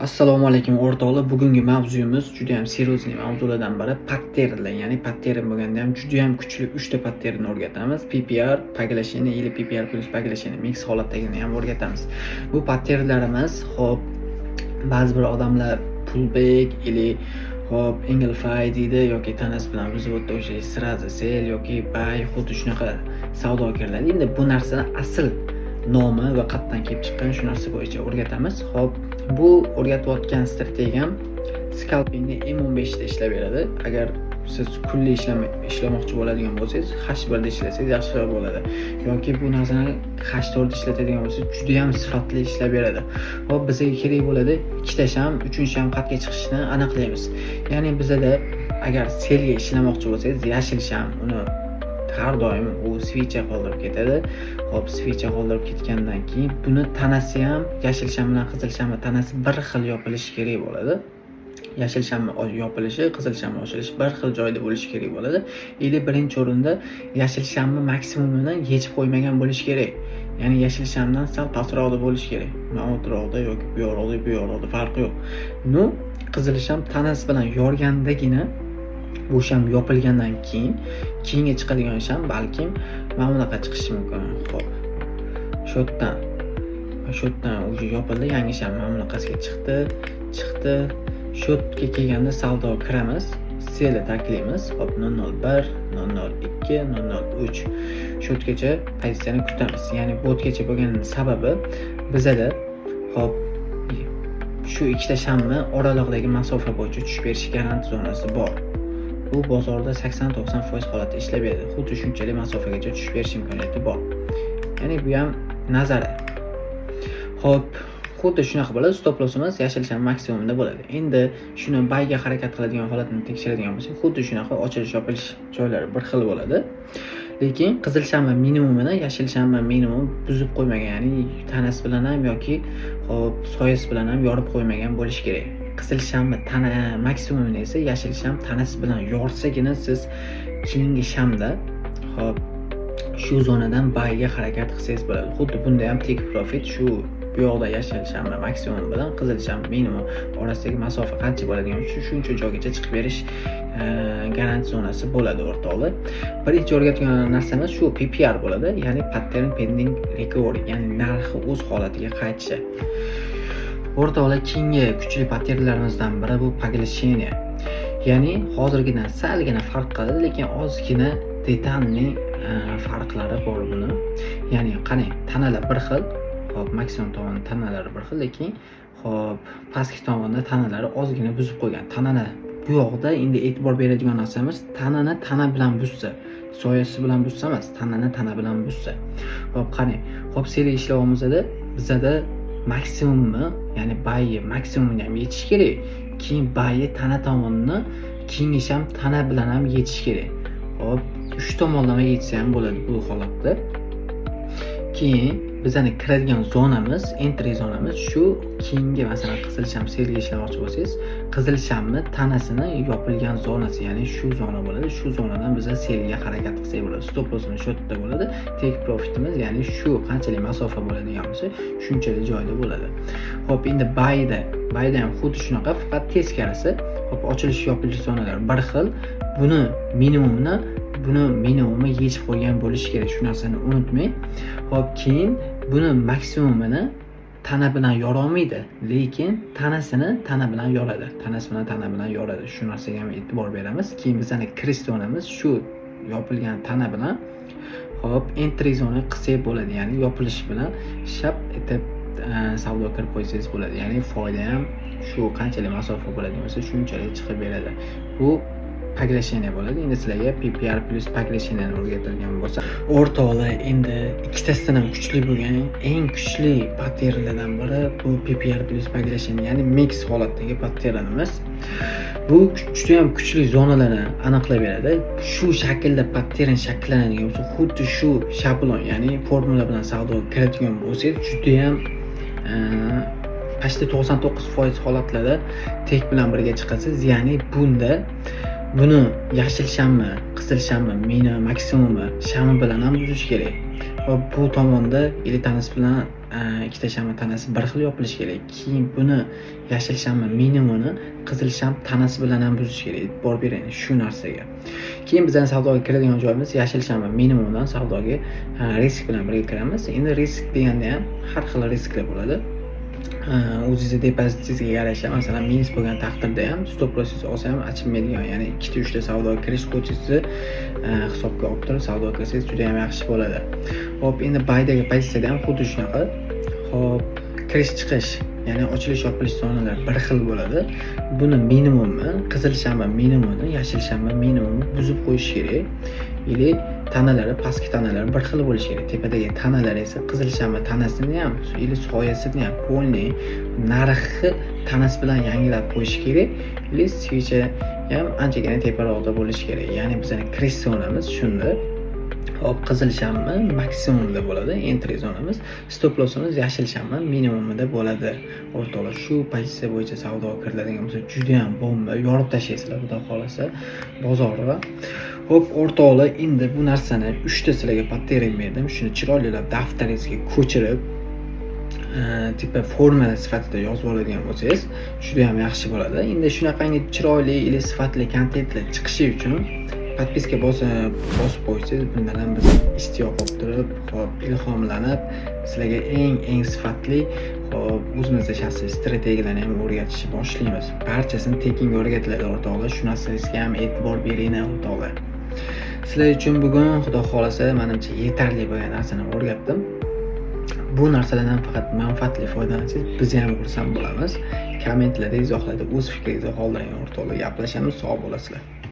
Assalomu alaykum o'rtoqlar. Bugungi mavzuyimiz juda ham seriozli mavzulardan biri patternlar. Ya'ni pattern bo'lganda ham juda ham kuchli 3 ta patternni o'rgatamiz. PPR, paglashение или PPR plus paglashение mix holatdagini ham o'rgatamiz. Bu patternlarimiz, xo'p, ba'zi bir odamlar pullback или xo'p, anglify deydi yoki tanas bilan vizvod o'sha сразу sell yoki buy xuddi shunaqa savdo kiradi. Endi bu narsani asl nomi va qayerdan kelib chiqqan shu narsa bo'yicha o'rgatamiz. Xo'p, bu o'rgatayotgan strategiyam scalpingni M15 da ishlab beradi. Agar siz kunlik ishlamoqchi bo'ladigan bo'lsangiz, H1 da ishlasangiz yaxshiroq bo'ladi. Yoki bu narsani H4 da ishlatadigan bo'lsangiz, juda ham sifatli ishlab beradi. Xo'p, bizga kerak bo'ladi ikkita sham, uchinchi sham qayerga chiqishini aniqlaymiz. Ya'ni bizda agar selga ishlamoqchi bo'lsangiz, yashil sham uni har doim u switchga qoldirib ketadi. Hop, switchga qoldirib ketgandan keyin buni tanasi ham yashil sham bilan qizil shamni tanasi bir xil yopilishi kerak bo'ladi. Yashil shamni yopilishi, qizil shamni ochilishi bir xil joyda bo'lishi kerak bo'ladi. Или birinchi o'rinda yashil shamni maksimumini yechib qo'ymagan bo'lishi kerak. Ya'ni yashil shamdan sal pastroqda bo'lishi kerak. Ma'lumotda yoki bu yoqda farqi yo'q. Nu qizil sham tanasi bilan yorgandagina bu sham yopilgandan keyinga chiqadigan sham balkim mana bunaqa chiqishi mumkin. Xo'p. Shu yerdan o'sha yopildi, yangi sham mana bunaqasiga chiqdi. Shu yerga kelganda savdo kiramiz, selni taklaymiz. Xo'p, 001, 002, 003. Shu yergacha pozitsiyani kutamiz. Ya'ni botgacha bo'lganining sababi bizada xo'p shu ikkita shamni oralig'idagi masofa bo'yicha tushib berish garanti zonasi bor. Bu bozorda 80-90% holatda ishlab beradi. Xuddi shunchalik masofagacha tushib berish imkoniyati bor. Ya'ni bu ham nazar. Xo'p, xuddi shunaqa bo'ladi. Stop lossimiz yashil sham maksimumda bo'ladi. Endi shuni buyga harakat qiladigan holatni tekshiradigan bo'lsak, xuddi shunaqa ochilish yopilish joylari bir xil bo'ladi. Lekin qizil shamni minimumini yashil shamni minimum buzib qo'ymagan, ya'ni tanasi bilan ham yoki xo'p, soyasi bilan ham yorib qo'ymagan bo'lish kerak. Qizil shamni tana maksimumini esa yashil sham tanasi bilan yorsagina siz keyingi shamda xo'p shu zonadan buyga harakat qilsangiz bo'ladi. Xuddi bunda ham take profit shu bu yoqda yashil shamni maksimum bilan qizil sham minimum orasidagi masofa qancha bo'ladigan shuncha joygacha chiqib berish garanti zonasi bo'ladi o'rtoqlar. Birinchi o'rgatgan narsamiz shu PPR bo'ladi, ya'ni pattern pending recovery, ya'ni narxi o'z holatiga qaytishi. O'rtoqlar, keyingi kuchli patternlarimizdan biri bu paglashение. Ya'ni hozirgidan salgina farq qiladi, lekin ozgina detalli farqlari bor buni. Ya'ni qani, tanalar bir xil, hop, maksimum tomoni tanalari bir xil, lekin hop, pastki tomonda tanalari ozgina buzib qo'ygan. Tanani bu yoqda endi e'tibor beradigan narsamiz, tanani tana bilan buzsa, soyasi bilan buzsa emas, tanani tana bilan buzsa. Hop, qani, hop, sel ishlayapmizda bizda maksimumni, ya'ni buy'i maksimumni ham yetish kerak. Keyin buy'i tana tomonini keyingi sham tana bilan ham yetish kerak. Hop, 3 tomonlama yetsa ham bo'ladi bu holatda. Keyin bizning kiradigan zonamiz, entry zonamiz shu keyingi, masalan, qizil sham selga ishlamoqchi bo'lsangiz, qizil shamni tanasini yopilgan zonasi, ya'ni shu zona bo'ladi. Shu zonadan biz selga harakat qilsak bo'ladi. Stop lossimiz shu yerda bo'ladi. Take profitimiz, ya'ni shu qanchalik masofa bo'ladigan bo'lsa, shunchalik joyda bo'ladi. Xo'p, endi buy'da ham xuddi shunaqa, faqat teskarisi. Xo'p, ochilish yopilish zonalari bir xil. Buni minimumi yechib qo'ygan bo'lishi kerak. Shu narsani unutmang. Xo'p, keyin buni maksimumini tana bilan yora olmaydi, lekin tanasini tana bilan yoradi. Shu narsaga ham e'tibor beramiz. Keyin bizning kirish zonamiz shu yopilgan tana bilan hop entry zona qilsak bo'ladi. Ya'ni yopilish bilan shap etib savdo qilib qo'ysangiz bo'ladi. Ya'ni foyda ham shu qanchalik masofa bo'ladigan bo'lsa, shunchalik chiqib beradi. Bu paglashение bo'ladi. Endi sizlarga PPR plus paglashenieni o'rgatilgan bo'lsa, o'rtoqlar, endi ikkitasidan ham kuchli bo'lgan eng kuchli patternlardan biri bu PPR plus paglashение, ya'ni mix holatdagi patternimiz. Bu juda ham kuchli zonalarni aniqlab beradi. Shu shaklda pattern shakllanadigan bo'lsa, xuddi shu shablon, ya'ni formula bilan savdo kiradigan bo'lsangiz, juda ham pastda 99% holatlarda tek bilan birga chiqasiz. Ya'ni buni yashil shammi, qizil shammi, maksimumi shami bilan ham buzish kerak. Va bu tomonda elitanis bilan ikkita shamma tanasi bir xil yopilishi kerak. Keyin buni yashil shamma minimumini qizil sham tanasi bilan ham buzish kerak. E'tibor bering shu narsaga. Keyin bizning savdoga kiradigan joyimiz yashil shamma minimumdan savdoga risk bilan birga kiramiz. Endi risk deganda ham har xil risklar bo'ladi. O'zingizni depozitingizga yarasha, masalan, minus bo'lgan taqdirda ham stop loss olsa ham achinmaydigan, ya'ni 2 ta 3 ta savdoga kirish qo'yishingizni hisobga olib turib savdoga kirsangiz juda ham yaxshi bo'ladi. Xo'p, endi baydagi pozitsiyada ham xuddi shunaqa. Xo'p, kirish chiqish, ya'ni ochilish yopilish zonalar bir xil bo'ladi. Buni minimumi, qizil shamma minimumini, yashil shamma minimumini buzib qo'yish kerak. Ili tanalari, pastki tanalari bir xil bo'lishi kerak. Tepadagi tanalar esa qizil shamma tanasini ham, ili soyasini ham, polni narxi tanasi bilan yangilab qo'yish kerak. Ili switchi ham anchagina teparoqda bo'lishi kerak. Ya'ni bizning kirish zonamiz shunda. Hop, qizil shamma maksimumda bo'ladi, entry zonamiz. Stop lossimiz yashil shamma minimumida bo'ladi. O'rtoqlar, shu pozitsiya bo'yicha savdoga kiriladigan bo'lsa, juda ham bomba, yorib tashlaysizlar, xudo xolasa bozorni. Hop, o'rtoqlar, endi bu narsani 3 ta sizlarga pattern berdim. Shuni chiroylilab daftaringizga ko'chirib, tipa formula sifatida yozib oladigan bo'lsangiz, juda ham yaxshi bo'ladi. Endi shunaqangi chiroyli ila sifatli kontentlar chiqishi uchun podpiska bosib qo'ysangiz, bundan ham biz ishtiyoq olib turib, hop, ilhomlanib, sizlarga eng sifatli, hop, o'zimizda shaxsiy strategiyalarni ham o'rgatishni boshlaymiz. Barchasini tekinga o'rgatiladi, o'rtoqlar. Shu narsasiga ham e'tibor bering, o'rtoqlar. Sizlar uchun bugun xudo xolasa menimcha yetarli bo'lgan narsani o'rgatdim. Bu narsalardan faqat manfaatli foydalansangiz, biz ham xursand bo'lamiz. Kommentlarda, izohlarda o'z fikringizni qoldiring, o'rtoqlar. Gaplashamiz, sog' bo'lasizlar.